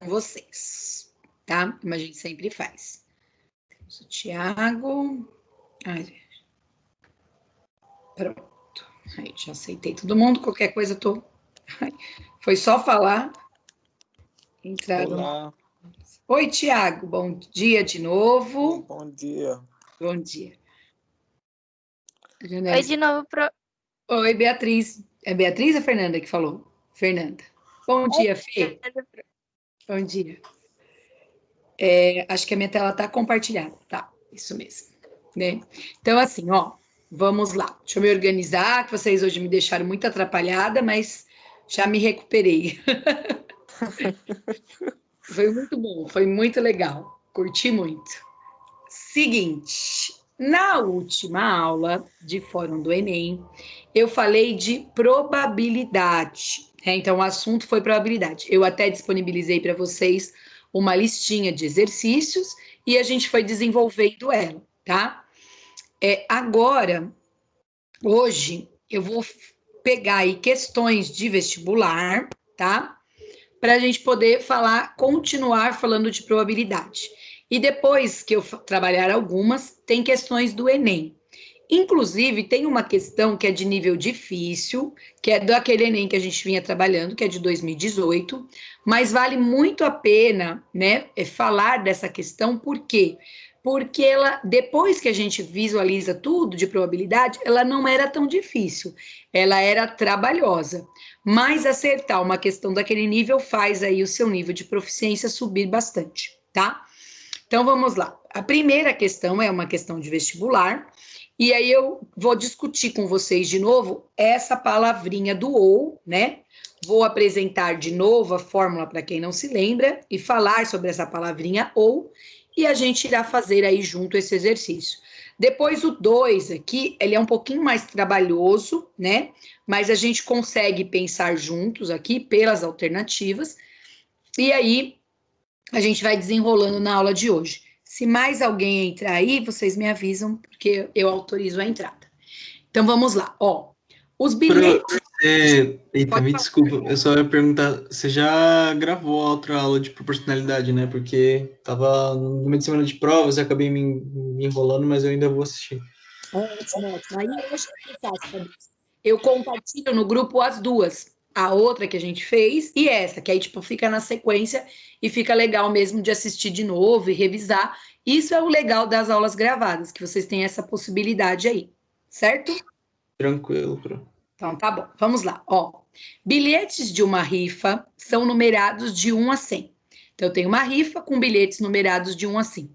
vocês, tá? Como a gente sempre faz. O Tiago. Pronto. Aí, já aceitei todo mundo. Qualquer coisa, Foi só falar. Entraram. Olá. Oi, Tiago. Bom dia de novo. Bom dia. Bom dia. Oi, de novo, Oi, Beatriz. É Beatriz ou Fernanda que falou? Fernanda. Bom dia, Fê. Bom dia. Acho que a minha tela está compartilhada. Tá, isso mesmo. Né? Então, assim, ó, vamos lá. Deixa eu me organizar, que vocês hoje me deixaram muito atrapalhada, mas já me recuperei. Foi muito bom, foi muito legal. Curti muito. Seguinte, na última aula de Fórum do Enem, eu falei de probabilidade. Então, o assunto foi probabilidade. Eu até disponibilizei para vocês uma listinha de exercícios e a gente foi desenvolvendo ela, tá? Agora, hoje, eu vou pegar aí questões de vestibular, tá? Para a gente poder continuar falando de probabilidade. E depois que eu trabalhar algumas, tem questões do Enem. Inclusive, tem uma questão que é de nível difícil, que é daquele Enem que a gente vinha trabalhando, que é de 2018, mas vale muito a pena, né, falar dessa questão, por quê? Porque ela, depois que a gente visualiza tudo de probabilidade, ela não era tão difícil, ela era trabalhosa. Mas acertar uma questão daquele nível faz aí o seu nível de proficiência subir bastante, tá? Então, vamos lá. A primeira questão é uma questão de vestibular, e aí eu vou discutir com vocês de novo essa palavrinha do ou, né? Vou apresentar de novo a fórmula para quem não se lembra e falar sobre essa palavrinha ou, e a gente irá fazer aí junto esse exercício. Depois o 2 aqui, ele é um pouquinho mais trabalhoso, né? Mas a gente consegue pensar juntos aqui pelas alternativas, e aí a gente vai desenrolando na aula de hoje. Se mais alguém entrar aí, vocês me avisam, porque eu autorizo a entrada. Então, vamos lá. Ó, os bilhetes... Eita, me desculpa, eu só ia perguntar, você já gravou a outra aula de proporcionalidade, né? Porque tava no meio de semana de provas, eu acabei me enrolando, mas eu ainda vou assistir. Ótimo, ótimo. Aí hoje eu faço, Fabrício. Eu compartilho no grupo as duas. A outra que a gente fez e essa, que aí, tipo, fica na sequência e fica legal mesmo de assistir de novo e revisar. Isso é o legal das aulas gravadas, que vocês têm essa possibilidade aí, certo? Tranquilo, Pro. Então, tá bom. Vamos lá. Ó, bilhetes de uma rifa são numerados de 1 a 100. Então, eu tenho uma rifa com bilhetes numerados de 1 a 100.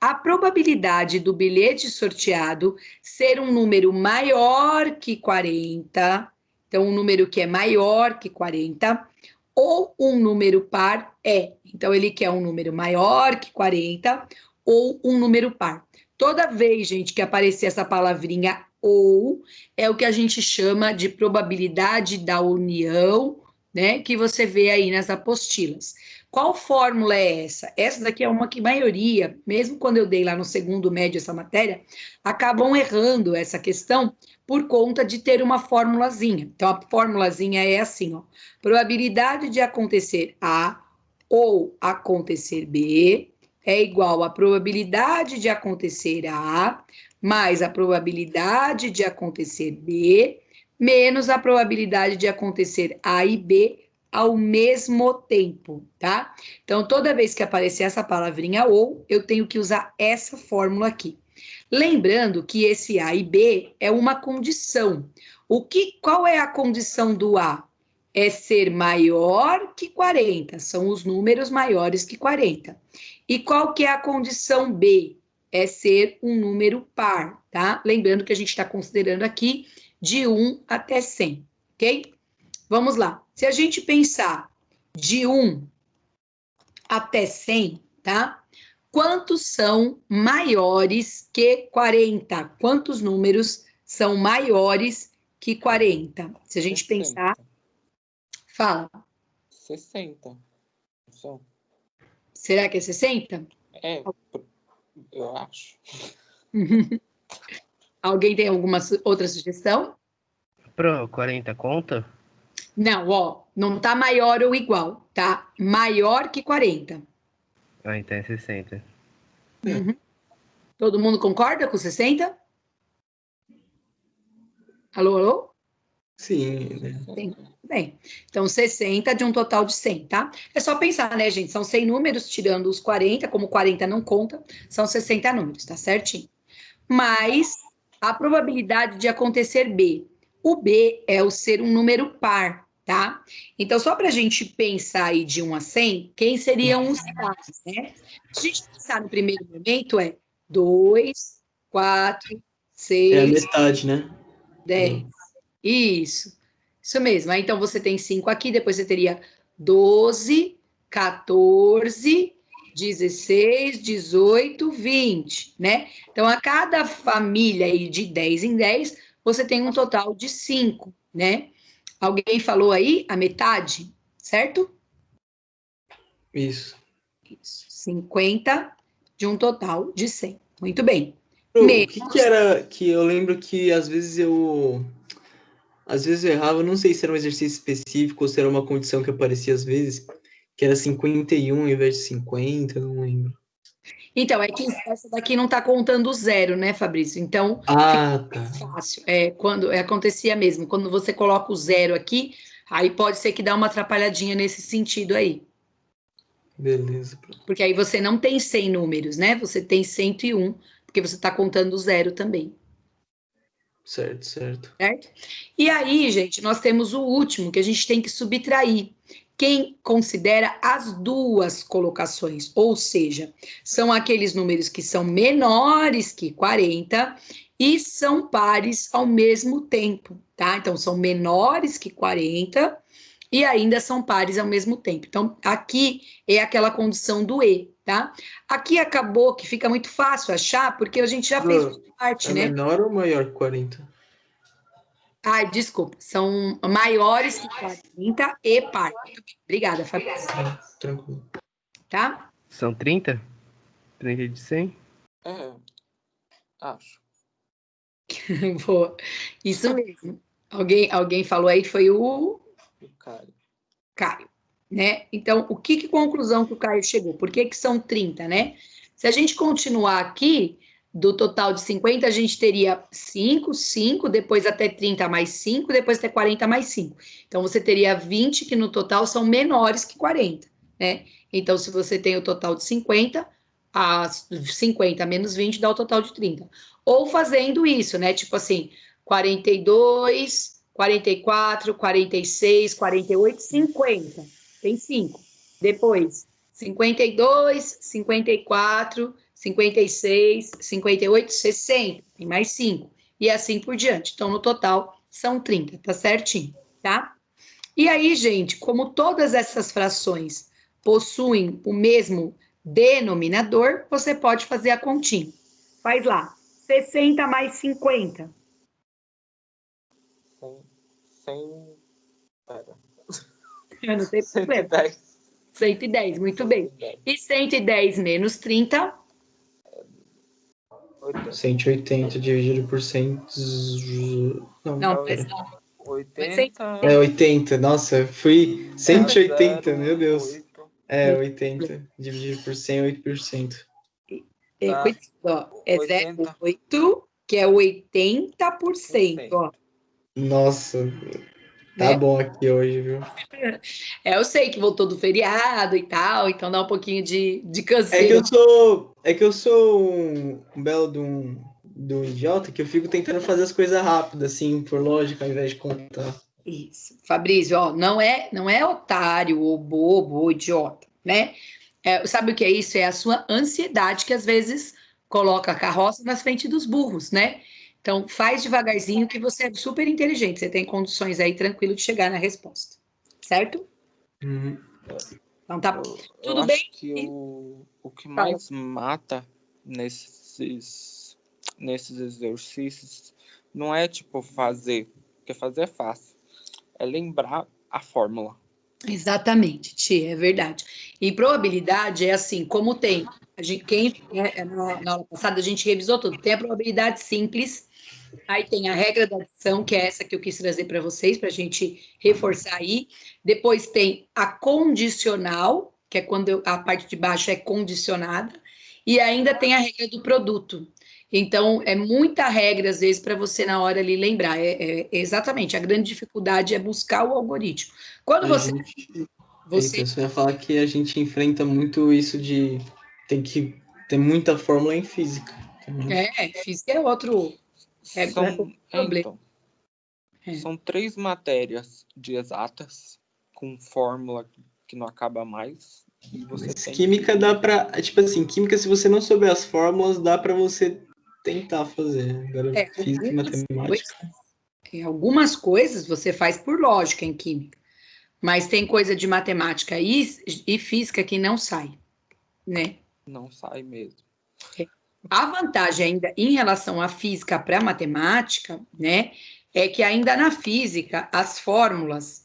A probabilidade do bilhete sorteado ser um número maior que 40, então um número que é maior que 40, ou um número par então ele quer um número maior que 40 ou um número par. Toda vez, gente, que aparecer essa palavrinha ou, é o que a gente chama de probabilidade da união, né, que você vê aí nas apostilas. Qual fórmula é essa? Essa daqui é uma que a maioria, mesmo quando eu dei lá no segundo médio essa matéria, acabam errando essa questão por conta de ter uma formulazinha. Então, a formulazinha é assim, ó. Probabilidade de acontecer A ou acontecer B é igual à probabilidade de acontecer A mais a probabilidade de acontecer B menos a probabilidade de acontecer A e B ao mesmo tempo, tá? Então, toda vez que aparecer essa palavrinha ou, eu tenho que usar essa fórmula aqui. Lembrando que esse A e B é uma condição. Qual é a condição do A? É ser maior que 40, são os números maiores que 40. E qual que é a condição B? É ser um número par, tá? Lembrando que a gente está considerando aqui de 1 até 100, ok? Vamos lá. Se a gente pensar de 1 até 100, tá? Quantos são maiores que 40? Quantos números são maiores que 40? Se a gente 60. pensar... Fala. 60. Só. Será que é 60? Eu acho. Alguém tem alguma outra sugestão? Pro, 40 conta? Não, ó, não tá maior ou igual, tá? Maior que 40. Ah, então é 60. Uhum. Todo mundo concorda com 60? Alô, alô? Sim, né? Sim. Bem, então 60 de um total de 100, tá? É só pensar, né, gente? São 100 números, tirando os 40, como 40 não conta, são 60 números, tá certinho? Mas a probabilidade de acontecer B. O B é o ser um número par, tá? Então, só para a gente pensar aí de 1 a 100, quem seriam os pares, né? Se a gente pensar no primeiro momento, é 2, 4, É a 6, metade, né? 10. Isso mesmo. Aí, então, você tem 5 aqui, depois você teria 12, 14, 16, 18, 20, né? Então, a cada família aí de 10 em 10, você tem um total de 5, né? Alguém falou aí a metade, certo? Isso. Isso. 50 de um total de 100. Muito bem. O que era que eu lembro que às vezes eu errava, não sei se era um exercício específico ou se era uma condição que aparecia às vezes, que era 51 ao invés de 50, não lembro. Então, é que essa daqui não está contando o zero, né, Fabrício? Então, fica Ah, tá. fácil. Acontecia mesmo. Quando você coloca o zero aqui, aí pode ser que dá uma atrapalhadinha nesse sentido aí. Beleza. Porque aí você não tem 100 números, né? Você tem 101, porque você está contando o zero também. Certo, certo. Certo? E aí, gente, nós temos o último que a gente tem que subtrair. Quem considera as duas colocações, ou seja, são aqueles números que são menores que 40 e são pares ao mesmo tempo, tá? Então, são menores que 40 e ainda são pares ao mesmo tempo. Então, aqui é aquela condição do E, tá? Aqui acabou que fica muito fácil achar, porque a gente já fez parte, É né? menor ou maior que 40? Ai, desculpa, são maiores que 40 e par. Obrigada, Fabrício. Tranquilo. Tá? São 30? 30 de 100? É, acho. Boa. Isso mesmo. Alguém falou aí, foi o O cara. Caio, né? Então, que conclusão que o Caio chegou? Por que são 30, né? Se a gente continuar aqui, do total de 50, a gente teria 5, 5, depois até 30 mais 5, depois até 40 mais 5. Então, você teria 20, que no total são menores que 40, né? Então, se você tem o total de 50, as 50 menos 20 dá o total de 30. Ou fazendo isso, né? Tipo assim, 42, 44, 46, 48, 50. Tem 5. Depois, 52, 54, 56, 58, 60. Tem mais 5. E assim por diante. Então, no total, são 30, tá certinho, tá? E aí, gente, como todas essas frações possuem o mesmo denominador, você pode fazer a continha. Faz lá, 60 mais 50. 100. Pera. Eu não tem problema. 110. 110, muito bem. 110. E 110 menos 30? 180 dividido por 100. Não, pera. 80. É 80. Nossa, fui 180, meu Deus. 8. É 80 dividido por 100 é 8%. Cuidado, ó, é 80%. 0,8, que é 80%, ó. Nossa, tá Né? bom aqui hoje, viu? Eu sei que voltou do feriado e tal, então dá um pouquinho de É que canseira. eu sou um belo de um idiota que eu fico tentando fazer as coisas rápidas, assim, por lógica, ao invés de contar. Isso. Fabrício, ó, não é otário ou bobo ou idiota, né? Sabe o que é isso? É a sua ansiedade que às vezes coloca a carroça na frente dos burros, né? Então, faz devagarzinho que você é super inteligente, você tem condições aí tranquilo de chegar na resposta, certo? Uhum. Então tá bom. Eu Tudo bem? acho que o que Fala. mais mata nesses exercícios não é tipo fazer, porque fazer é fácil, é lembrar a fórmula. Exatamente, Tia, é verdade. E probabilidade é assim, como tem, na aula passada a gente revisou tudo, tem a probabilidade simples Aí tem a regra da adição, que é essa que eu quis trazer para vocês, para a gente reforçar aí. Depois tem a condicional, que é quando a parte de baixo é condicionada. E ainda tem a regra do produto. Então, é muita regra, às vezes, para você na hora ali lembrar. Exatamente, a grande dificuldade é buscar o algoritmo. Quando A gente... Eita, eu só ia falar que a gente enfrenta muito isso de tem que ter muita fórmula em física. Física é outro problema. Então, são 3 matérias de exatas, com fórmula que não acaba mais. E você Mas tem química dá pra... Tipo assim, química, se você não souber as fórmulas, dá pra você tentar fazer. Agora, física e matemática... Algumas coisas você faz por lógica em química, mas tem coisa de matemática e física que não sai, né? Não sai mesmo. A vantagem ainda em relação à física para a matemática, né, é que ainda na física as fórmulas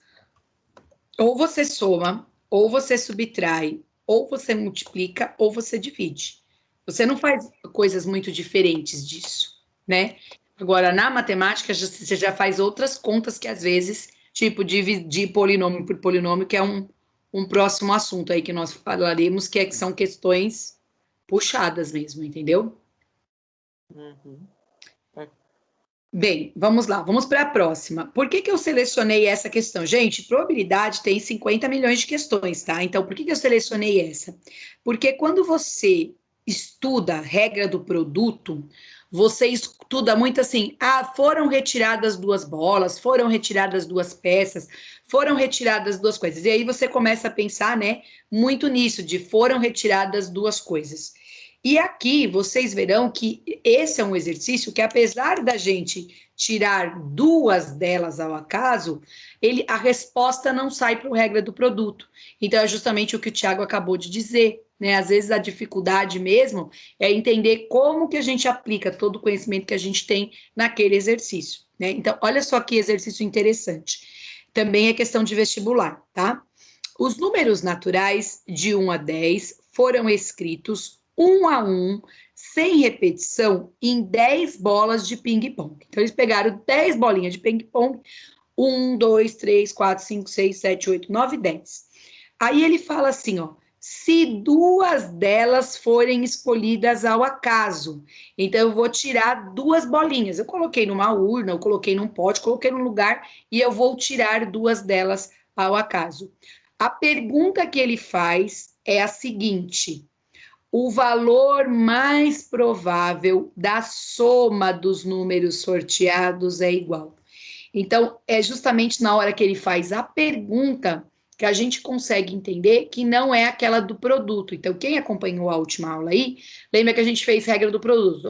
ou você soma, ou você subtrai, ou você multiplica, ou você divide. Você não faz coisas muito diferentes disso, né? Agora, na matemática, você já faz outras contas que, às vezes, tipo, dividir polinômio por polinômio, que é um próximo assunto aí que nós falaremos, que são questões puxadas mesmo, entendeu? Uhum. Bem, vamos lá, vamos para a próxima. Por que eu selecionei essa questão? Gente, probabilidade tem 50 milhões de questões, tá? Então, por que eu selecionei essa? Porque quando você estuda a regra do produto, você estuda muito assim, foram retiradas 2 bolas, foram retiradas 2 peças, foram retiradas 2 coisas. E aí você começa a pensar, né, muito nisso, de foram retiradas 2 coisas. E aqui vocês verão que esse é um exercício que, apesar da gente tirar 2 delas ao acaso, a resposta não sai para a regra do produto. Então, é justamente o que o Tiago acabou de dizer, né? Às vezes a dificuldade mesmo é entender como que a gente aplica todo o conhecimento que a gente tem naquele exercício, né? Então, olha só que exercício interessante. Também é questão de vestibular, tá? Os números naturais de 1 a 10 foram escritos 1 a 1, sem repetição, em 10 bolas de ping-pong. Então, eles pegaram 10 bolinhas de ping-pong, 1, 2, 3, 4, 5, 6, 7, 8, 9, 10. Aí ele fala assim, ó, se 2 delas forem escolhidas ao acaso. Então, eu vou tirar 2 bolinhas. Eu coloquei numa urna, eu coloquei num pote, coloquei num lugar e eu vou tirar 2 delas ao acaso. A pergunta que ele faz é a seguinte: o valor mais provável da soma dos números sorteados é igual. Então, é justamente na hora que ele faz a pergunta que a gente consegue entender que não é aquela do produto. Então, quem acompanhou a última aula aí, lembra que a gente fez regra do produto.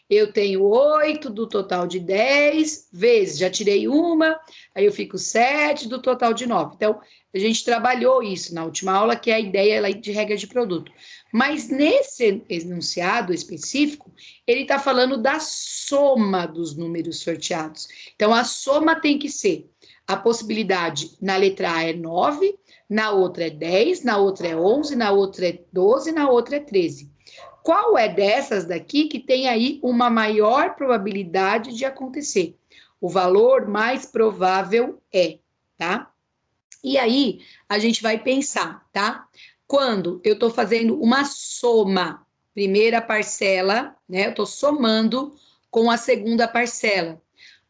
Eu tenho 8 do total de 10 vezes, já tirei uma, aí eu fico 7 do total de 9. Então, a gente trabalhou isso na última aula, que é a ideia de regra de produto. Mas nesse enunciado específico, ele está falando da soma dos números sorteados. Então, a soma tem que ser a possibilidade na letra A é 9, na outra é 10, na outra é 11, na outra é 12, na outra é 13. Qual é dessas daqui que tem aí uma maior probabilidade de acontecer? O valor mais provável é, tá? E aí, a gente vai pensar, tá? Quando eu estou fazendo uma soma, primeira parcela, né? Eu estou somando com a segunda parcela.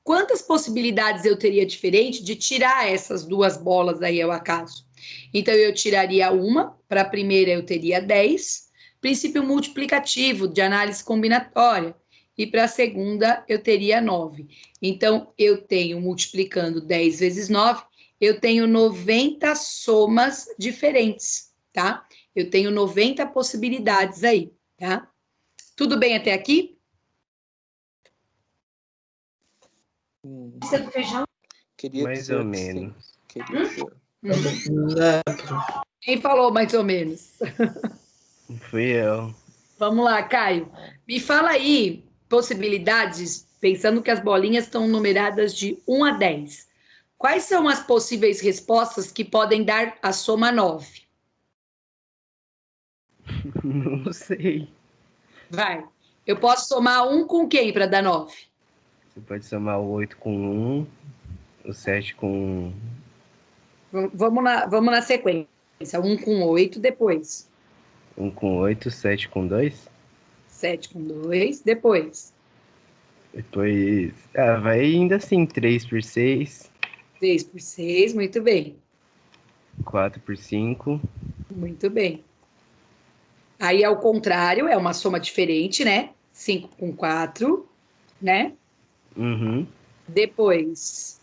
Quantas possibilidades eu teria diferente de tirar essas 2 bolas aí ao acaso? Então, eu tiraria uma, para a primeira eu teria 10, princípio multiplicativo de análise combinatória, e para a segunda eu teria 9. Então, eu tenho multiplicando 10 vezes 9, eu tenho 90 somas diferentes, tá? Eu tenho 90 possibilidades aí, tá? Tudo bem até aqui? Queria Mais dizer ou que sim. menos. Queria dizer. Quem falou mais ou menos? Fui eu. Vamos lá, Caio. Me fala aí possibilidades, pensando que as bolinhas estão numeradas de 1 a 10. Quais são as possíveis respostas que podem dar a soma 9? Não sei. Vai. Eu posso somar 1 com quem para dar 9? Você pode somar o 8 com 1, o 7 com... Vamos na sequência. 1 com 8, depois. 1 com 8, 7 com 2. 7 com 2, depois. Depois... vai ainda assim, 3 por 6. 3 por 6, muito bem. 4 por 5. Muito bem. Aí, ao contrário, é uma soma diferente, né? 5 com 4, né? Uhum. Depois,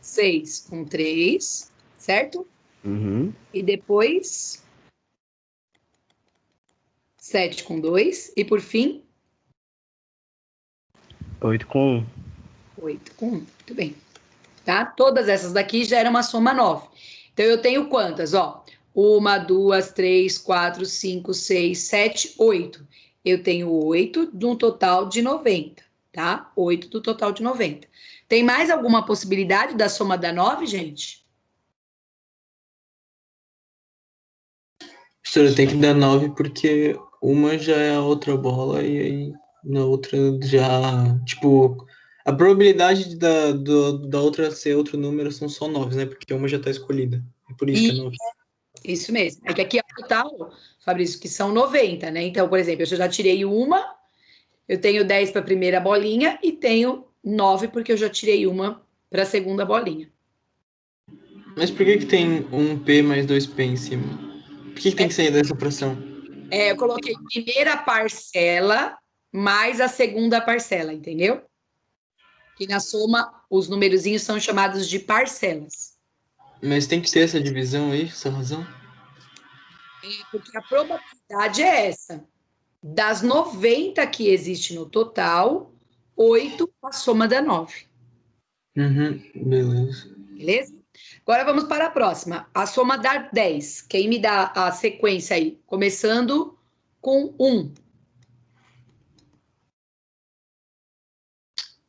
6 com 3, certo? Uhum. E depois, 7 com 2. E por fim, 8 com 1. 8 com 1. Muito bem. Tá? Todas essas daqui já era uma soma 9. Então, eu tenho quantas? Ó, 1, 2, 3, 4, 5, 6, 7, 8. Eu tenho 8 de um total de 90, tá? 8 do total de 90. Tem mais alguma possibilidade da soma da 9, gente? Professora, tem que dar 9 porque uma já é a outra bola e aí na outra já, tipo, a probabilidade da outra ser outro número são só 9, né? Porque uma já está escolhida. É por isso que é 9. Isso mesmo. É que aqui é o total, Fabrício, que são 90, né? Então, por exemplo, eu já tirei uma, eu tenho 10 para a primeira bolinha e tenho 9 porque eu já tirei uma para a segunda bolinha. Mas por que tem um P mais 2P em cima? Por que tem que sair dessa fração? Eu coloquei primeira parcela mais a segunda parcela, entendeu? Que na soma, os numerozinhos são chamados de parcelas. Mas tem que ter essa divisão aí, essa razão? Porque a probabilidade é essa. Das 90 que existe no total, 8 a soma dá 9. Uhum, beleza. Beleza? Agora vamos para a próxima. A soma dá 10. Quem me dá a sequência aí? Começando com 1.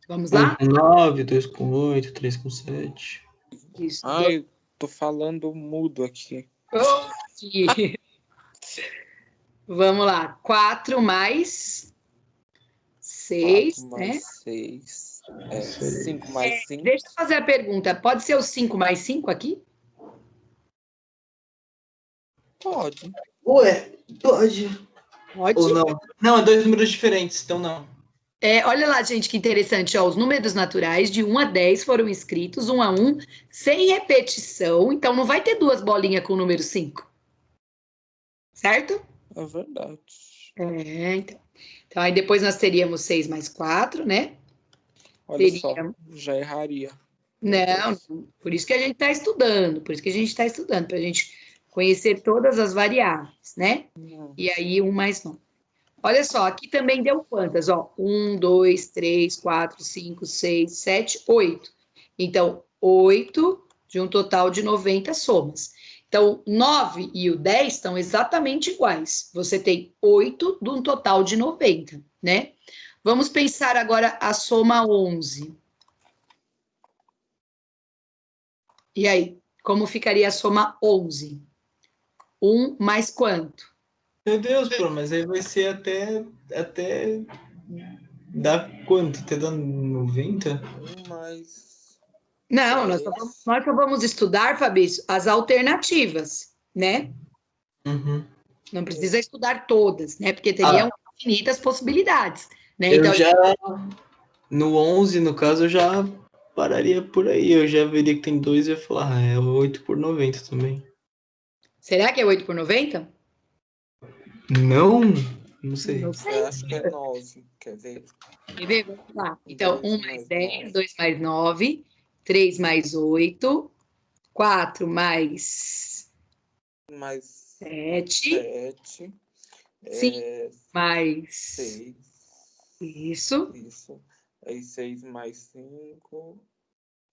Vamos 1 lá? com 9, 2 com 8, 3 com 7. Isso. Ai, tô falando mudo aqui. Oxi. Vamos lá. 4 mais 6, 4 né? mais 6. 5 mais 5. Deixa eu fazer a pergunta. Pode ser o 5 mais 5 aqui? Pode. Ué, pode. Pode. Ou não? Não, é dois números diferentes, então não. Olha lá, gente, que interessante. Ó, os números naturais de 1 a 10 foram escritos 1 a 1, sem repetição. Então, não vai ter duas bolinhas com o número 5. Certo? É verdade. Então. Então, aí depois nós teríamos 6 mais 4, né? Olha só, já erraria. Não, por isso que a gente está estudando. Por isso que a gente está estudando, para a gente conhecer todas as variáveis, né? E aí, 1 mais 9. Olha só, aqui também deu quantas? Ó, 1, 2, 3, 4, 5, 6, 7, 8. Então, 8 de um total de 90 somas. Então, 9 e o 10 estão exatamente iguais. Você tem 8 de um total de 90, né? Vamos pensar agora a soma 11. E aí, como ficaria a soma 11? 1 mais quanto? Meu Deus, pô, mas aí vai ser até dá quanto? Até dá 90? 1 mais... Não, nós só vamos estudar, Fabrício, as alternativas, né? Uhum. Não precisa estudar todas, né? Porque teriam infinitas possibilidades, né? Eu Então, já, no 11, no caso, eu já pararia por aí. Eu já veria que tem 2 e ia falar, é 8 por 90 também. será que é 8 por 90? Não? Não sei. Não Eu sei. acho que é 9. Quer ver? Quer ver? Vamos lá. Então, 1 2 mais mais 10, 9. 2 mais 9, 3 mais 8, 4 mais Mais 7, 7. 5 mais 6. isso, Isso. Aí 6 mais 5.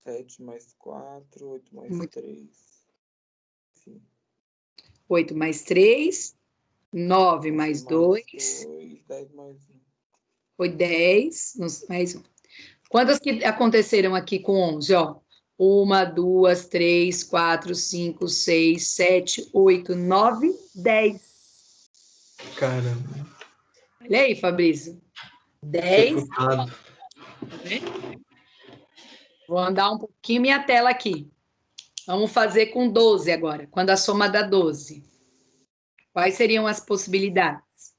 7 mais 4. 8 mais Muito. 3. Enfim. 8 mais 3, 9 mais 2, 10 mais 1. foi 10, mais 1. Quantas que aconteceram aqui com 11? Ó, 1, 2, 3, 4, 5, 6, 7, 8, 9, 10. Caramba. Olha aí, Fabrício. Foi 10, furtado. Tá vendo? Vou andar um pouquinho minha tela aqui. Vamos fazer com 12 agora, quando a soma dá 12. Quais seriam as possibilidades?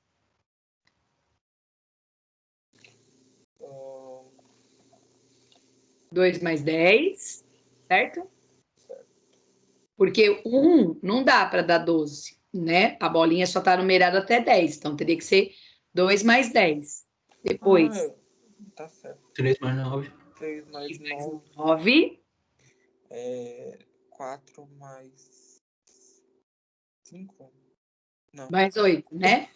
2 mais 10, certo? Porque 1 não dá para dar 12, né? A bolinha só está numerada até 10, então teria que ser 2 mais 10. Depois, Tá certo. 3 mais 9. 3 mais 9 9, é 4 mais 5? Não. mais 8, né?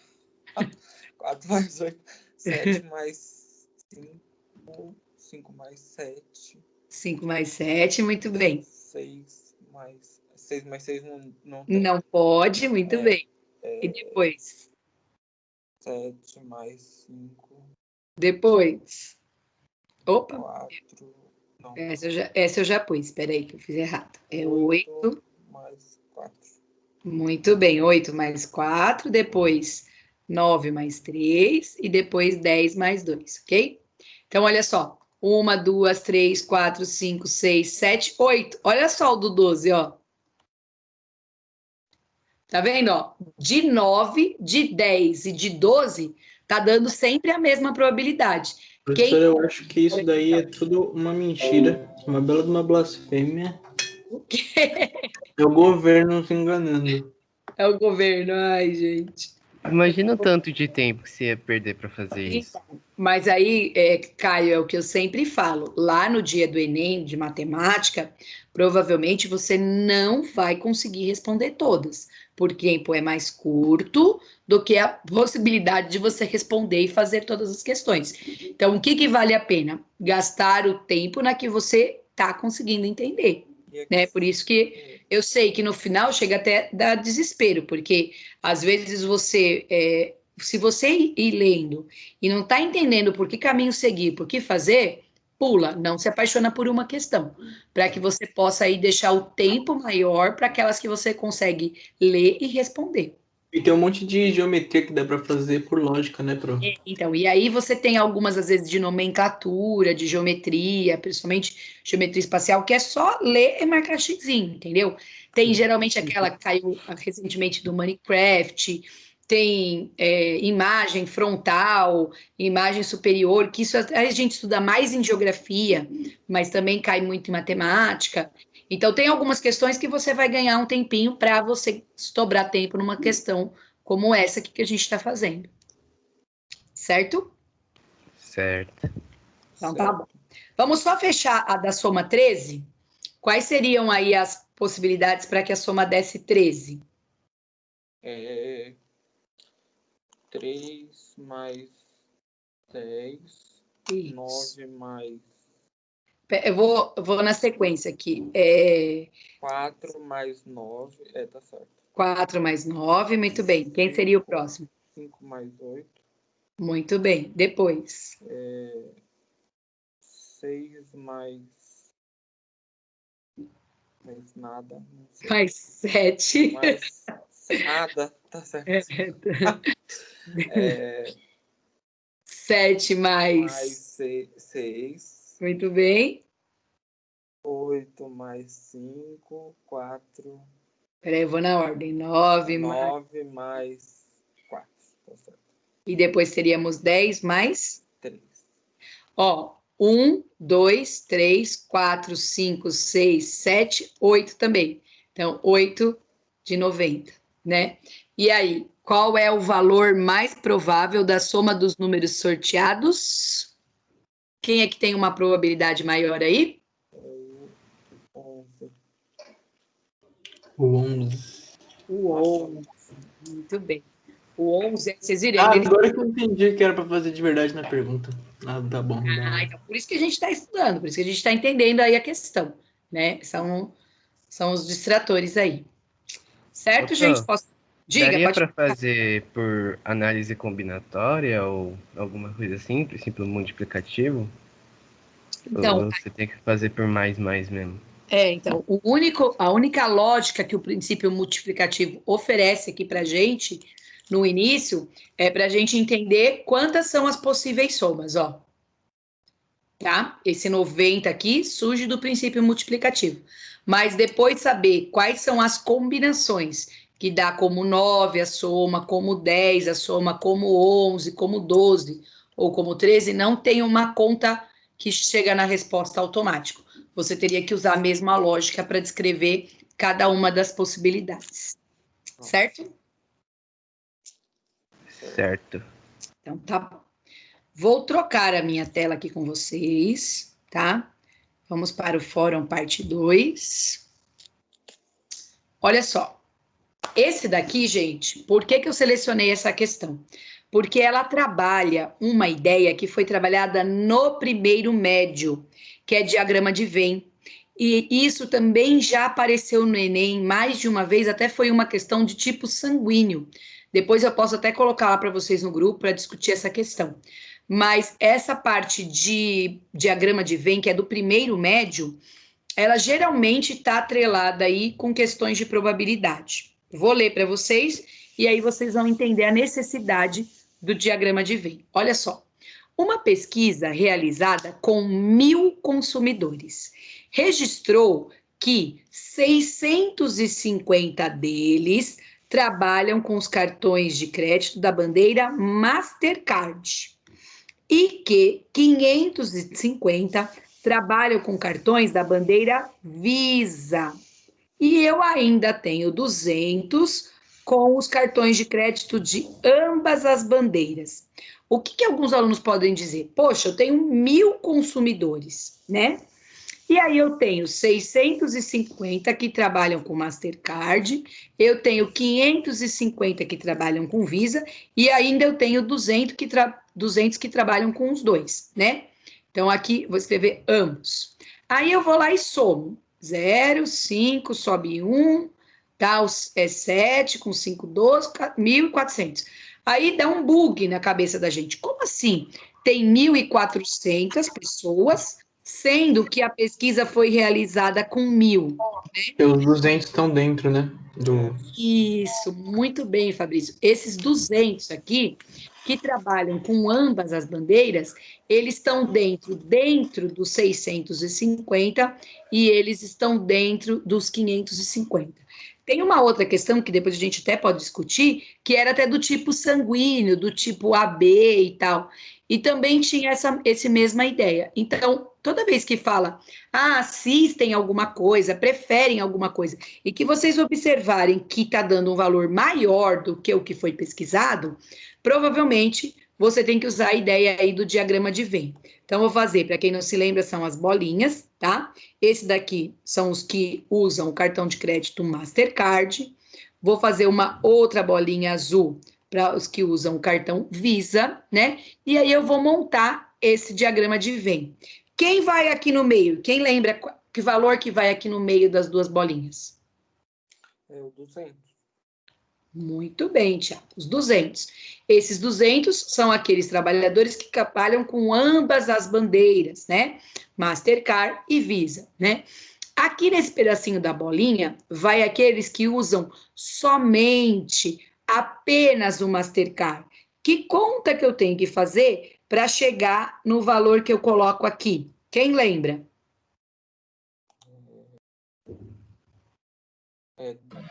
4 mais 8. 7 mais 5. 5 mais 7. 5 mais 7, muito bem. 6 mais 6 não tem. Não pode, muito bem. E depois? 7 mais 5. Depois. Opa, 4. Não. essa eu já pus, espera aí que eu fiz errado. É 8 mais 4. Muito bem, 8 mais 4, depois 9 mais 3 e depois 10 mais 2, ok? Então, olha só. 1, 2, 3, 4, 5, 6, 7, 8. Olha só o do 12, ó. Tá vendo, ó? De 9, de 10 e de 12, tá dando sempre a mesma probabilidade. Professor, eu acho que isso daí é tudo uma mentira, uma bela de uma blasfêmia. O quê? É o governo se enganando. É o governo, ai, gente. Imagina o tanto de tempo que você ia perder para fazer isso. Mas aí, Caio, é o que eu sempre falo. Lá no dia do Enem, de matemática, provavelmente você não vai conseguir responder todas, porque o tempo é mais curto do que a possibilidade de você responder e fazer todas as questões. Então, o que que vale a pena? Gastar o tempo na que você está conseguindo entender, né? Por isso que eu sei que no final chega até a dar desespero, porque às vezes você, se você ir lendo e não está entendendo por que caminho seguir, por que fazer, pula, não se apaixona por uma questão, para que você possa aí deixar o tempo maior para aquelas que você consegue ler e responder. E tem um monte de geometria que dá para fazer por lógica, né, Pro? Então, e aí você tem algumas, às vezes, de nomenclatura, de geometria, principalmente geometria espacial, que é só ler e marcar xizinho, entendeu? Tem geralmente aquela que caiu recentemente do Minecraft, tem imagem frontal, imagem superior, que isso a gente estuda mais em geografia, mas também cai muito em matemática. Então, tem algumas questões que você vai ganhar um tempinho para você sobrar tempo numa questão como essa aqui que a gente está fazendo. Certo? Certo. Então tá bom. Vamos só fechar a da soma 13? Quais seriam aí as possibilidades para que a soma desse 13? 3 mais 10. Isso. 9 mais Eu vou na sequência aqui. 4 mais 9. Tá certo. 4 mais 9, muito bem. Quem seria o próximo? 5 mais 8. Muito bem. Depois. 6 mais nada. Não sei. Mais 7. Mais nada, tá certo. 7 Mais mais. 6. Muito bem. 8 mais 5. 4. Peraí, eu vou na ordem. 9 mais. 9 mais 4. Tá certo. E depois teríamos 10 mais. 3. Ó, 1, 2, 3, 4, 5, 6, 7, 8 também. Então, 8 de 90, né? E aí, qual é o valor mais provável da soma dos números sorteados? Quem é que tem uma probabilidade maior aí? 11. O 11. O 11. Muito bem. O 11, vocês viram? Agora que eu entendi que era para fazer de verdade na pergunta. Tá bom. Então, por isso que a gente está estudando, por isso que a gente está entendendo aí a questão, né? São os distratores aí. Certo, gente? Diga, daria pode para fazer por análise combinatória ou alguma coisa assim, princípio multiplicativo? Então, ou você tem que fazer por mais mesmo? Então, a única lógica que o princípio multiplicativo oferece aqui para a gente, no início, é para a gente entender quantas são as possíveis somas, ó. tá? Esse 90 aqui surge do princípio multiplicativo. Mas depois saber quais são as combinações, que dá como 9 a soma, como 10 a soma, como 11, como 12 ou como 13, não tem uma conta que chega na resposta automático. Você teria que usar a mesma lógica para descrever cada uma das possibilidades. Certo? Certo. Então, tá bom. Vou trocar a minha tela aqui com vocês, tá? Vamos para o fórum parte 2. Olha só. Esse daqui, gente, por que eu selecionei essa questão? Porque ela trabalha uma ideia que foi trabalhada no primeiro médio, que é diagrama de Venn. E isso também já apareceu no Enem mais de uma vez, até foi uma questão de tipo sanguíneo. Depois eu posso até colocar lá para vocês no grupo para discutir essa questão. Mas essa parte de diagrama de Venn, que é do primeiro médio, ela geralmente está atrelada aí com questões de probabilidade. Vou ler para vocês e aí vocês vão entender a necessidade do diagrama de Venn. Olha só. Uma pesquisa realizada com 1.000 consumidores registrou que 650 deles trabalham com os cartões de crédito da bandeira Mastercard e que 550 trabalham com cartões da bandeira Visa. E eu ainda tenho 200 com os cartões de crédito de ambas as bandeiras. O que alguns alunos podem dizer? Poxa, eu tenho 1.000 consumidores, né? E aí eu tenho 650 que trabalham com Mastercard, eu tenho 550 que trabalham com Visa, e ainda eu tenho 200 que trabalham com os dois, né? Então, aqui, vou escrever ambos. Aí eu vou lá e somo. 0, 5, sobe 1, tá? É 7, com 5, 12, 1.400. Aí dá um bug na cabeça da gente. Como assim? Tem 1.400 pessoas, sendo que a pesquisa foi realizada com 1.000. Porque os 200 estão dentro, né? Isso, muito bem, Fabrício. Esses 200 aqui, que trabalham com ambas as bandeiras, eles estão dentro dos 650 e eles estão dentro dos 550. Tem uma outra questão que depois a gente até pode discutir, que era até do tipo sanguíneo, do tipo AB e tal. E também tinha essa mesma ideia. Então, toda vez que fala, assistem alguma coisa, preferem alguma coisa, e que vocês observarem que está dando um valor maior do que o que foi pesquisado, provavelmente você tem que usar a ideia aí do diagrama de Venn. Então, vou fazer, para quem não se lembra, são as bolinhas, tá? Esse daqui são os que usam o cartão de crédito Mastercard. Vou fazer uma outra bolinha azul para os que usam o cartão Visa, né? E aí eu vou montar esse diagrama de Venn. Quem vai aqui no meio? Quem lembra que valor que vai aqui no meio das duas bolinhas? É o 200. Muito bem, Tiago, os 200. Esses 200 são aqueles trabalhadores que trabalham com ambas as bandeiras, né? Mastercard e Visa, né? Aqui nesse pedacinho da bolinha, vai aqueles que usam somente, apenas o Mastercard. Que conta que eu tenho que fazer para chegar no valor que eu coloco aqui? Quem lembra?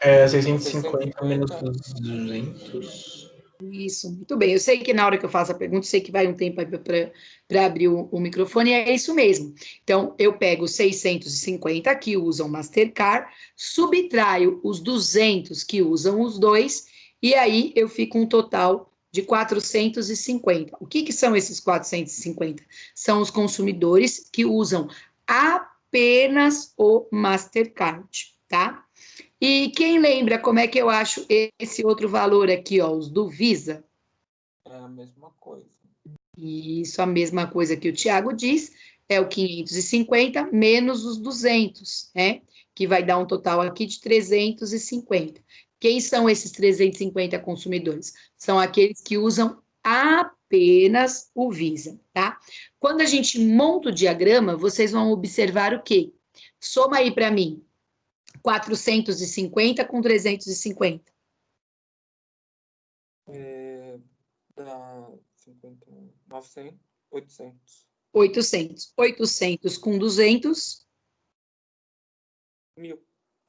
É 650 menos 200. Isso, muito bem. Eu sei que na hora que eu faço a pergunta, eu sei que vai um tempo para abrir o microfone, e é isso mesmo. Então, eu pego os 650 que usam Mastercard, subtraio os 200 que usam os dois, e aí eu fico um total de 450. O que são esses 450? São os consumidores que usam apenas o Mastercard, tá? E quem lembra como é que eu acho esse outro valor aqui, ó, os do Visa? É a mesma coisa. Isso, a mesma coisa que o Tiago diz, é o 550 menos os 200, né? Que vai dar um total aqui de 350. Quem são esses 350 consumidores? São aqueles que usam apenas o Visa, tá? Quando a gente monta o diagrama, vocês vão observar o quê? Soma aí para mim. 450 com 350. Dá 50, 900, 800. 800. 800 com 200, 1.000.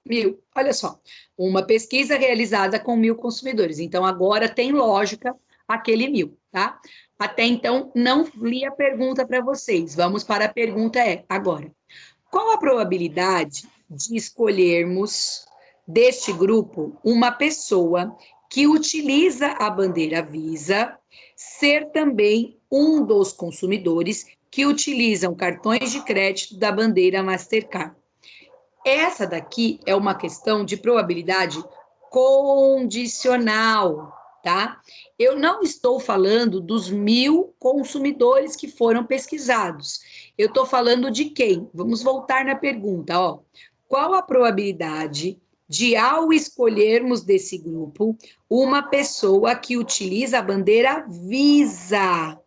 1.000. Olha só, uma pesquisa realizada com 1.000 consumidores. Então, agora tem lógica aquele 1.000, tá? Até então, não li a pergunta para vocês. Vamos para a pergunta agora. Qual a probabilidade de escolhermos deste grupo uma pessoa que utiliza a bandeira Visa ser também um dos consumidores que utilizam cartões de crédito da bandeira Mastercard? Essa daqui é uma questão de probabilidade condicional, tá? Eu não estou falando dos 1.000 consumidores que foram pesquisados. Eu estou falando de quem? Vamos voltar na pergunta, ó. Qual a probabilidade de, ao escolhermos desse grupo, uma pessoa que utiliza a bandeira Visa?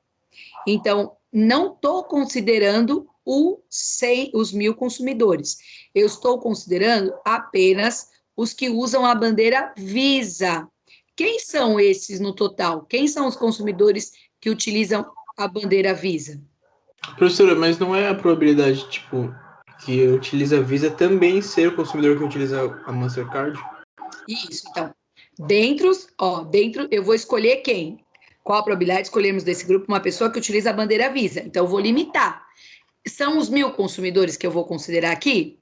Então, não estou considerando os 1.000 consumidores. Eu estou considerando apenas os que usam a bandeira Visa. Quem são esses no total? Quem são os consumidores que utilizam a bandeira Visa? Professora, mas não é a probabilidade, tipo, que utiliza a Visa também ser o consumidor que utiliza a Mastercard? Isso, então. Dentro, eu vou escolher quem? Qual a probabilidade de escolhermos desse grupo uma pessoa que utiliza a bandeira Visa? Então, eu vou limitar. São os 1.000 consumidores que eu vou considerar aqui?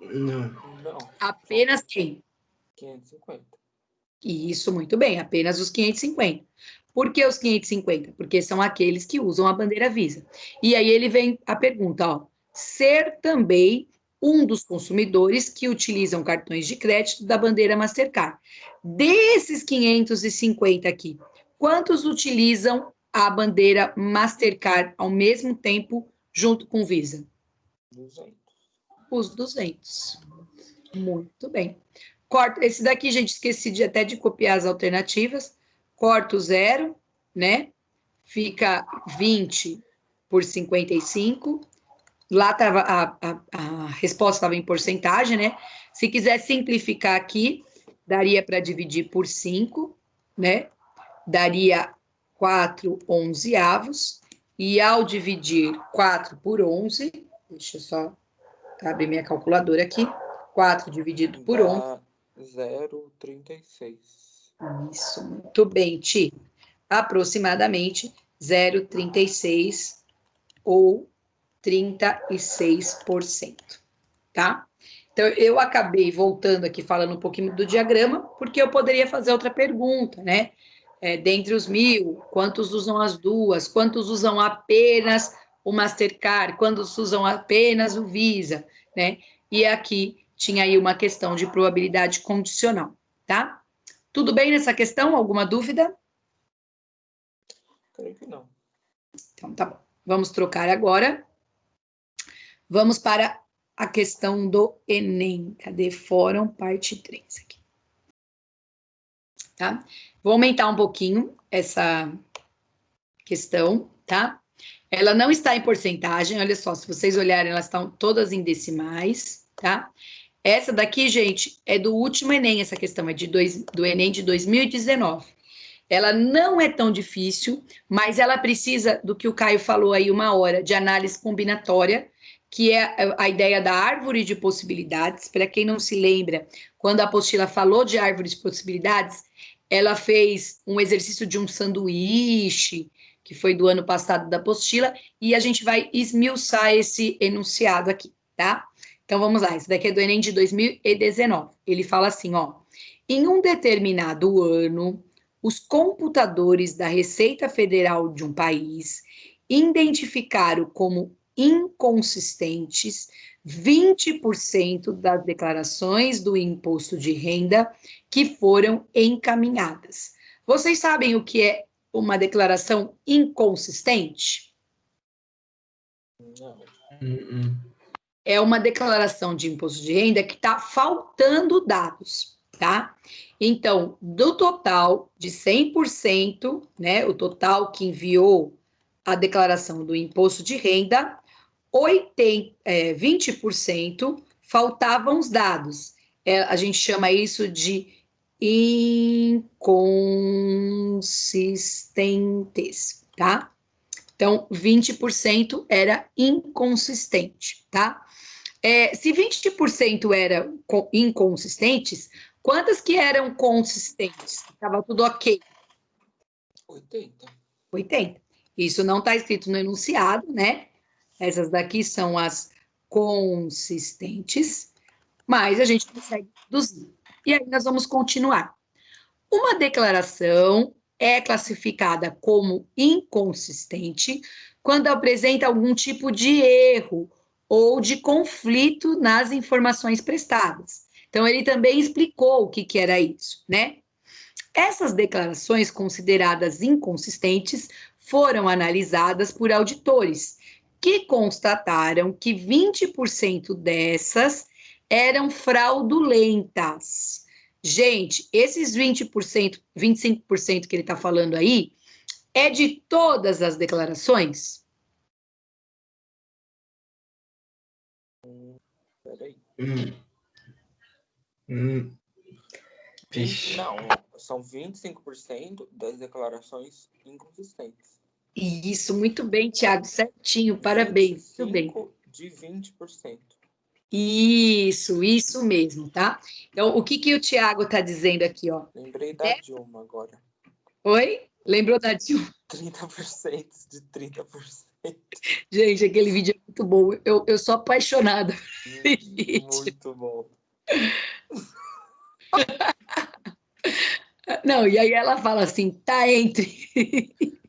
Não. Não. Apenas quem? 550. Isso, muito bem, apenas os 550. Por que os 550? Porque são aqueles que usam a bandeira Visa. E aí ele vem a pergunta, ó, ser também um dos consumidores que utilizam cartões de crédito da bandeira Mastercard. Desses 550 aqui, quantos utilizam a bandeira Mastercard ao mesmo tempo junto com Visa? 200. Os 200. Muito bem. Corta esse daqui, gente, esqueci até de copiar as alternativas. Corta o 0, né? Fica 20 por 55. Lá estava a resposta estava em porcentagem, né? Se quiser simplificar aqui, daria para dividir por 5, né? Daria 4 onzeavos. E ao dividir 4 por 11, deixa eu só abrir minha calculadora aqui. 4 dividido por 11. Dá 0,36. Isso, muito bem, Ti. Aproximadamente 0,36 ou 36%, tá? Então, eu acabei voltando aqui falando um pouquinho do diagrama, porque eu poderia fazer outra pergunta, né? Dentre os 1.000, quantos usam as duas? Quantos usam apenas o Mastercard? Quantos usam apenas o Visa, né? E aqui tinha aí uma questão de probabilidade condicional, tá? Tudo bem nessa questão? Alguma dúvida? Creio que não. Então, tá bom. Vamos trocar agora. Vamos para a questão do Enem. Cadê? Fórum, parte 3 aqui. Tá? Vou aumentar um pouquinho essa questão, tá? Ela não está em porcentagem, olha só, se vocês olharem, elas estão todas em decimais, tá? Essa daqui, gente, é do último Enem, essa questão é do Enem de 2019. Ela não é tão difícil, mas ela precisa do que o Caio falou aí uma hora, de análise combinatória, que é a ideia da árvore de possibilidades. Para quem não se lembra, quando a apostila falou de árvore de possibilidades, ela fez um exercício de um sanduíche, que foi do ano passado da apostila, e a gente vai esmiuçar esse enunciado aqui, tá? Então vamos lá, esse daqui é do Enem de 2019. Ele fala assim, ó, em um determinado ano, os computadores da Receita Federal de um país identificaram como inconsistentes 20% das declarações do imposto de renda que foram encaminhadas. Vocês sabem o que é uma declaração inconsistente? Não. É uma declaração de imposto de renda que está faltando dados, tá? Então, do total de 100%, né, o total que enviou a declaração do imposto de renda, 20% faltavam os dados. A gente chama isso de inconsistentes, tá? Então, 20% era inconsistente, tá? Se 20% eram inconsistentes, quantas que eram consistentes? Estava tudo ok. 80. 80. Isso não está escrito no enunciado, né? Essas daqui são as consistentes, mas a gente consegue deduzir. E aí nós vamos continuar. Uma declaração é classificada como inconsistente quando apresenta algum tipo de erro ou de conflito nas informações prestadas. Então, ele também explicou o que era isso, né? Essas declarações consideradas inconsistentes foram analisadas por auditores, que constataram que 20% dessas eram fraudulentas. Gente, esses 20%, 25% que ele está falando aí, é de todas as declarações? Peraí. Vixe. Não, são 25% das declarações inconsistentes. Isso, muito bem, Tiago, certinho, parabéns, muito bem. 25 de 20%. Isso mesmo, tá? Então, o que o Tiago está dizendo aqui, ó? Lembrei da Dilma agora. Oi? Lembrou da Dilma? 30% de 30%. Gente, aquele vídeo é muito bom. Eu sou apaixonada por esse vídeo. Muito bom. Não, e aí ela fala assim, tá entre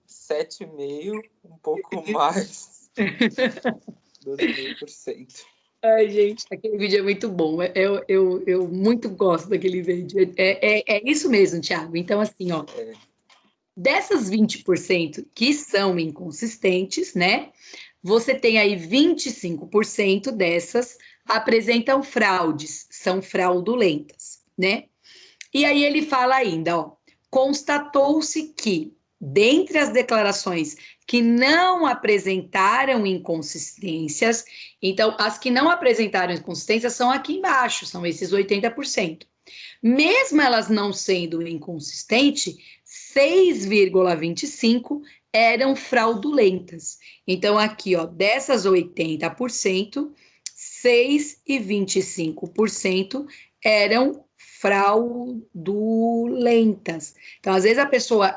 7,5%, um pouco mais. 12,5%. Ai, gente, aquele vídeo é muito bom. Eu muito gosto daquele vídeo. É isso mesmo, Thiago. Então, assim, ó, dessas 20% que são inconsistentes, né? Você tem aí 25% dessas apresentam fraudes, são fraudulentas, né? E aí ele fala ainda, ó, constatou-se que, dentre as declarações que não apresentaram inconsistências, então, as que não apresentaram inconsistências são aqui embaixo, são esses 80%. Mesmo elas não sendo inconsistentes, 6,25% eram fraudulentas. Então, aqui, ó, dessas 80%, 6,25% eram fraudulentas. Então, às vezes a pessoa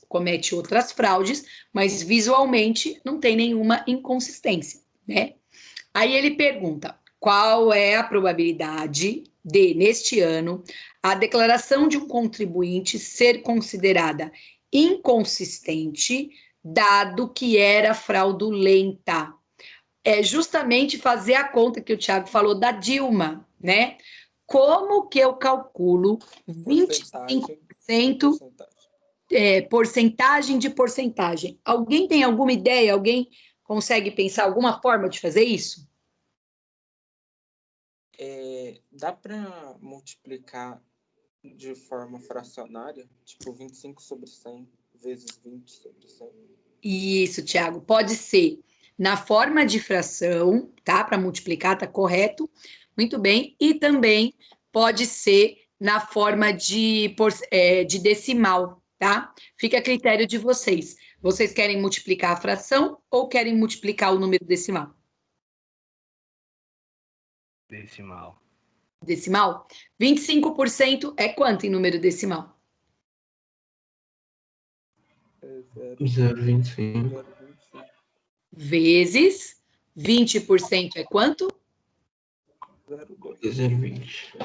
comete outras fraudes, mas visualmente não tem nenhuma inconsistência, né? Aí ele pergunta: qual é a probabilidade de, neste ano, a declaração de um contribuinte ser considerada inconsistente, dado que era fraudulenta? É justamente fazer a conta que o Thiago falou da Dilma, né? Como que eu calculo 25% porcentagem de porcentagem? Alguém tem alguma ideia? Alguém consegue pensar alguma forma de fazer isso? Dá para multiplicar de forma fracionária? Tipo 25/100 vezes 20/100? Isso, Thiago, pode ser na forma de fração, tá? Para multiplicar, tá correto. Muito bem. E também pode ser na forma de decimal, tá? Fica a critério de vocês. Vocês querem multiplicar a fração ou querem multiplicar o número decimal? Decimal. Decimal? 25% é quanto em número decimal? 0,25. Vezes 20% é quanto? 0,20.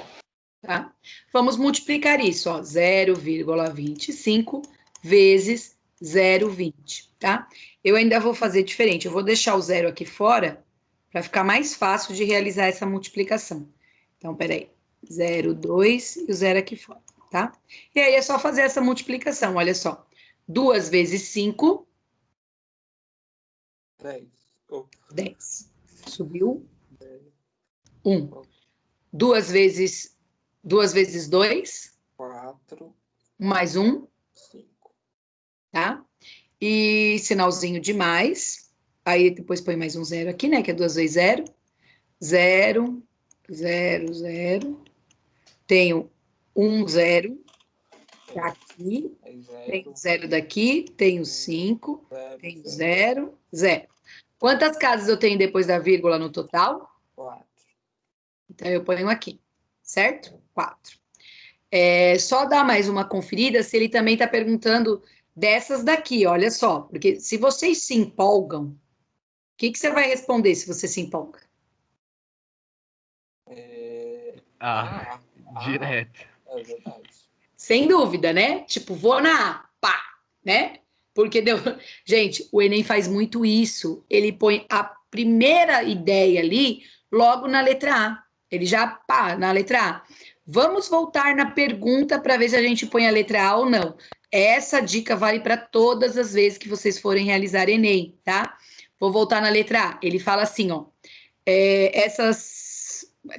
Tá? Vamos multiplicar isso, ó, 0,25 vezes 0,20, tá? Eu ainda vou fazer diferente, eu vou deixar o zero aqui fora para ficar mais fácil de realizar essa multiplicação. Então, peraí, 0,2 e o zero aqui fora, tá? E aí é só fazer essa multiplicação, olha só. 2 vezes 5, 10. Subiu 1. 2 vezes 2, 4, mais 1, 5. tá? E sinalzinho de mais. Aí depois põe mais um zero aqui, né? Que é 2 vezes 0. 0, 0, 0. Tenho 1, 0. Aqui, É tem zero, 0 daqui, tenho 5, zero, tenho zero, 0, 0. Quantas casas eu tenho depois da vírgula no total? 4. Então, eu ponho aqui, certo? 4. Só dar mais uma conferida se ele também está perguntando dessas daqui, olha só. Porque se vocês se empolgam, o que você vai responder se você se empolga? Ah, direto. É verdade. Sem dúvida, né? Tipo, vou na A, pá, né? Porque deu. Gente, o Enem faz muito isso. Ele põe a primeira ideia ali logo na letra A. Ele já, pá, na letra A. Vamos voltar na pergunta para ver se a gente põe a letra A ou não. Essa dica vale para todas as vezes que vocês forem realizar Enem, tá? Vou voltar na letra A. Ele fala assim, ó.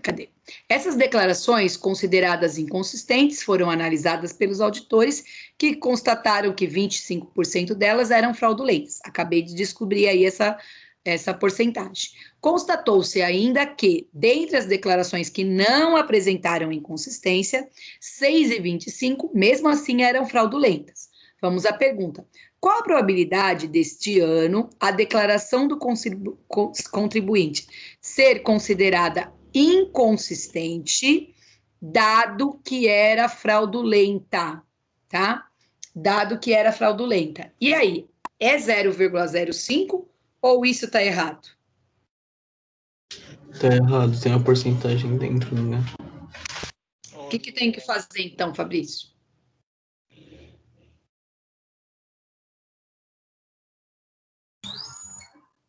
Cadê? Essas declarações consideradas inconsistentes foram analisadas pelos auditores que constataram que 25% delas eram fraudulentas. Acabei de descobrir aí essa porcentagem. Constatou-se ainda que, dentre as declarações que não apresentaram inconsistência, 6 e 25, mesmo assim, eram fraudulentas. Vamos à pergunta. Qual a probabilidade deste ano a declaração do contribuinte ser considerada inconsistente, dado que era fraudulenta, tá? Dado que era fraudulenta. E aí, é 0,05 ou isso está errado? Tá errado, tem uma porcentagem dentro, né? O que tem que fazer então, Fabrício?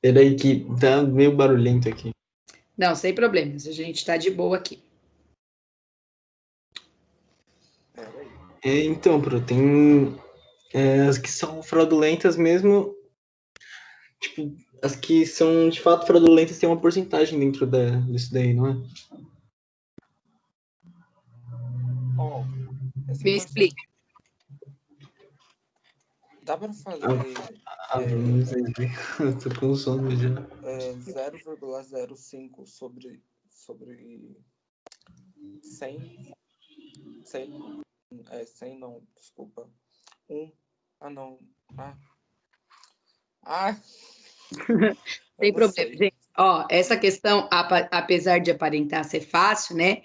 Peraí que tá meio barulhento aqui. Não, sem problemas, a gente está de boa aqui. Então, tem as que são fraudulentas mesmo, tipo, as que são de fato fraudulentas tem uma porcentagem dentro disso daí, não é? Me explica. Dá para fazer Não sei, eu tô com sono já. 0,05 sobre 100, 100 não, desculpa. 1, não. Sem problema, gente. Ó, essa questão, apesar de aparentar ser fácil, né?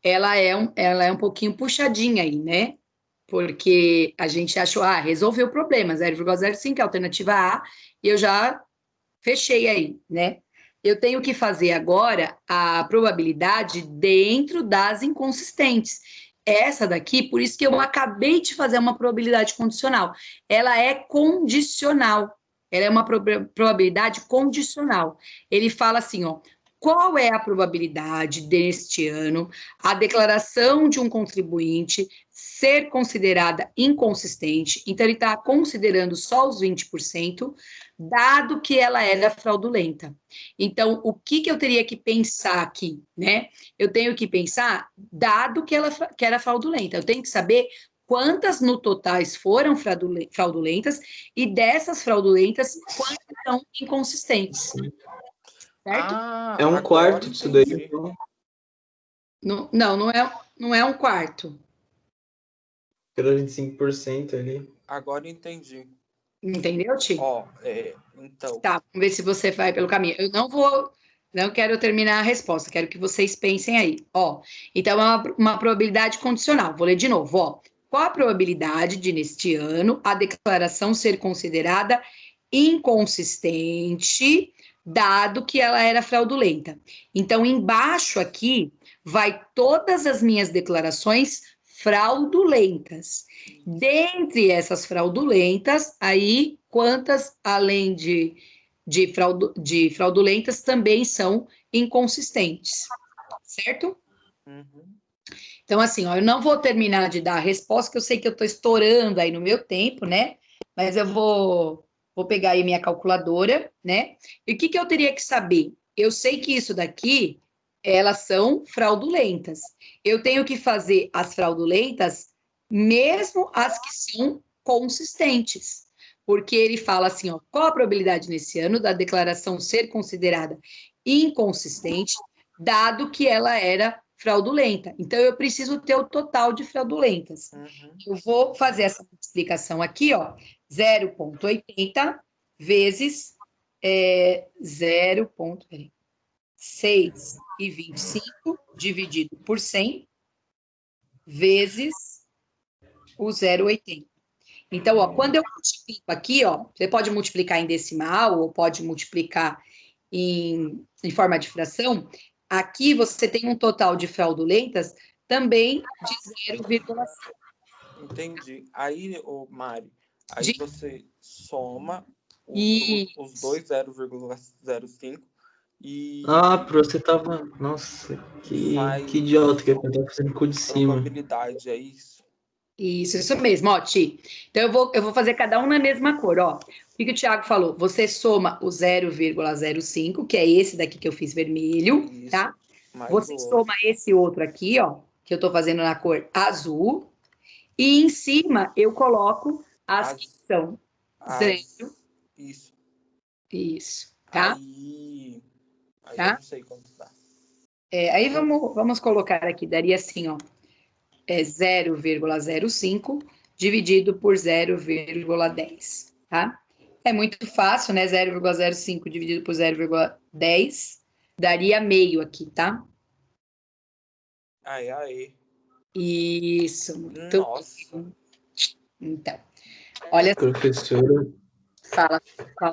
Ela é um pouquinho puxadinha aí, né? Porque a gente achou, resolveu o problema, 0,05 é a alternativa A, e eu já fechei aí, né? Eu tenho que fazer agora a probabilidade dentro das inconsistentes. Essa daqui, por isso que eu acabei de fazer uma probabilidade condicional. Ela é condicional. Ela é uma probabilidade condicional. Ele fala assim, ó, qual é a probabilidade deste ano a declaração de um contribuinte ser considerada inconsistente? Então, ele está considerando só os 20%, dado que ela era fraudulenta. Então, o que eu teria que pensar aqui, né? Eu tenho que pensar, dado que ela que era fraudulenta, eu tenho que saber quantas no totais foram fraudulentas e dessas fraudulentas, quantas são inconsistentes. Certo? É um quarto disso daí, então. Não é um quarto. Pelo 25% ali. Agora entendi. Entendeu, Ti? Então. Tá, vamos ver se você vai pelo caminho. Eu não quero terminar a resposta, quero que vocês pensem aí. Ó, então é uma probabilidade condicional. Vou ler de novo, ó. Qual a probabilidade de, neste ano, a declaração ser considerada inconsistente, dado que ela era fraudulenta? Então, embaixo aqui, vai todas as minhas declarações fraudulentas. Dentre essas fraudulentas, aí, quantas, além de fraudulentas, também são inconsistentes, certo? Uhum. Então, assim, ó, eu não vou terminar de dar a resposta, que eu sei que eu estou estourando aí no meu tempo, né? Mas eu vou pegar aí minha calculadora, né? E o que eu teria que saber? Eu sei que isso daqui, elas são fraudulentas. Eu tenho que fazer as fraudulentas, mesmo as que são consistentes. Porque ele fala assim, ó, qual a probabilidade nesse ano da declaração ser considerada inconsistente, dado que ela era fraudulenta. Então, eu preciso ter o total de fraudulentas. Eu vou fazer essa multiplicação aqui, ó, 0,80 vezes 0,625 dividido por 100 vezes o 0,80. Então, ó, quando eu multiplico aqui, ó, você pode multiplicar em decimal ou pode multiplicar em forma de fração. Aqui você tem um total de fraudulentas também de 0,5. Entendi. Aí, Mari, aí De- você soma E os dois 0,05 e Você tava. Nossa, que faz idiota que eu tava fazendo cu de cima. probabilidade, é isso? isso mesmo, ó, Ti. Então, eu vou fazer cada um na mesma cor, ó. O que o Thiago falou? Você soma o 0,05, que é esse daqui que eu fiz vermelho, Isso. tá? Mais Você o soma esse outro aqui, ó, que eu tô fazendo na cor azul. E em cima eu coloco as que são zero. Isso. Isso, tá? Aí eu Tá? não sei quanto dá. Aí vamos colocar aqui, daria assim, ó, 0,05 dividido por 0,10, tá? É muito fácil, né? 0,05 dividido por 0,10 daria meio aqui, tá? Aí. Isso, muito Nossa. bem. Então, olha, Professora. fala,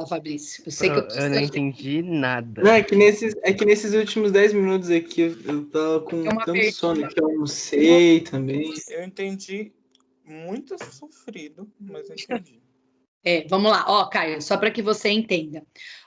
Fabrício. Eu sei que eu tô Eu não entendi nada. Não, é que nesses últimos 10 minutos aqui eu tava com É uma tanto sono pergunta. que eu almocei também. Eu entendi muito sofrido, mas eu entendi. Vamos lá, ó, Caio, só para que você entenda.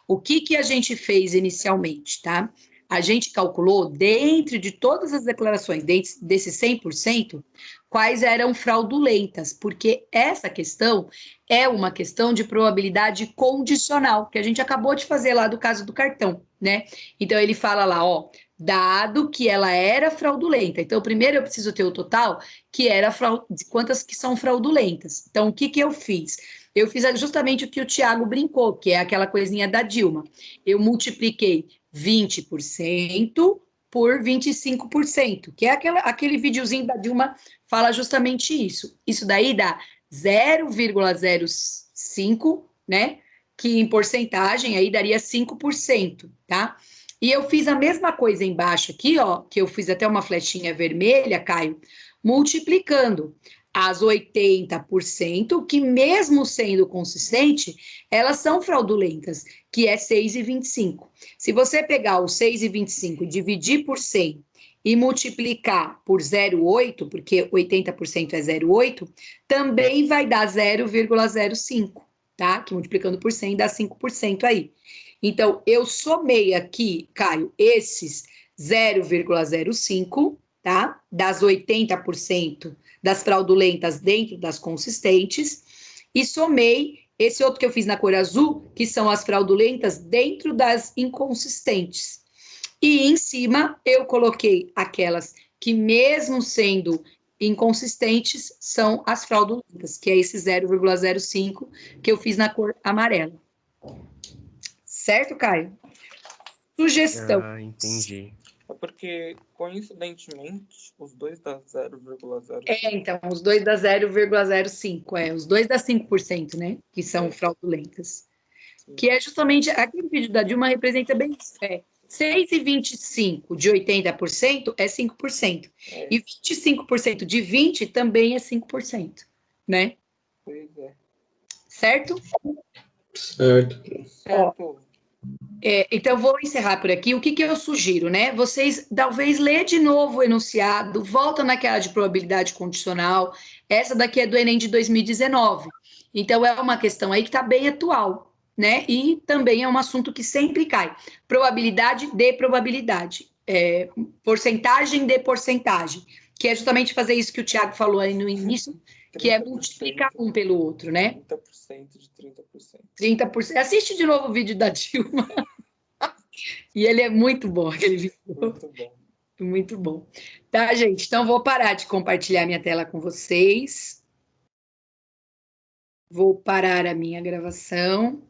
O que a gente fez inicialmente, tá? A gente calculou, dentro de todas as declarações, desses 100%, quais eram fraudulentas, porque essa questão é uma questão de probabilidade condicional, que a gente acabou de fazer lá do caso do cartão, né? Então, ele fala lá, ó, dado que ela era fraudulenta. Então, primeiro eu preciso ter o total, que era de quantas que são fraudulentas. Então, o que eu fiz? Eu fiz justamente o que o Tiago brincou, que é aquela coisinha da Dilma. Eu multipliquei 20% por 25%, que é aquele videozinho da Dilma fala justamente isso. Isso daí dá 0,05, né? Que em porcentagem aí daria 5%, tá? E eu fiz a mesma coisa embaixo aqui, ó, que eu fiz até uma flechinha vermelha, Caio, multiplicando as 80%, que mesmo sendo consistente, elas são fraudulentas, que é 6,25. Se você pegar o 6,25 e dividir por 100 e multiplicar por 0,8, porque 80% é 0,8, também vai dar 0,05, tá? Que multiplicando por 100 dá 5% aí. Então, eu somei aqui, Caio, esses 0,05, tá? Das 80% das fraudulentas dentro das consistentes, e somei esse outro que eu fiz na cor azul, que são as fraudulentas dentro das inconsistentes. E em cima eu coloquei aquelas que, mesmo sendo inconsistentes, são as fraudulentas, que é esse 0,05 que eu fiz na cor amarela. Certo, Caio? Sugestão. Entendi. É porque, coincidentemente, os dois dá 0,05. Então, os dois dá 0,05, os dois dá 5%, né? Que são fraudulentas. Que é justamente, aquele vídeo da Dilma representa bem isso, 6,25 de 80% é 5%. E 25% de 20% também é 5%, né? Pois é. Certo? Certo. Certo. Então, eu vou encerrar por aqui. O que eu sugiro, né? Vocês, talvez, lê de novo o enunciado, volta naquela de probabilidade condicional. Essa daqui é do Enem de 2019. Então, é uma questão aí que está bem atual, né? E também é um assunto que sempre cai. Probabilidade de probabilidade. Porcentagem de porcentagem. Que é justamente fazer isso que o Thiago falou aí no início, que é multiplicar um pelo outro, né? 30% de 30%. 30%. Assiste de novo o vídeo da Dilma. E ele é muito bom, aquele vídeo. Muito bom. Muito bom. Tá, gente? Então, vou parar de compartilhar minha tela com vocês. Vou parar a minha gravação.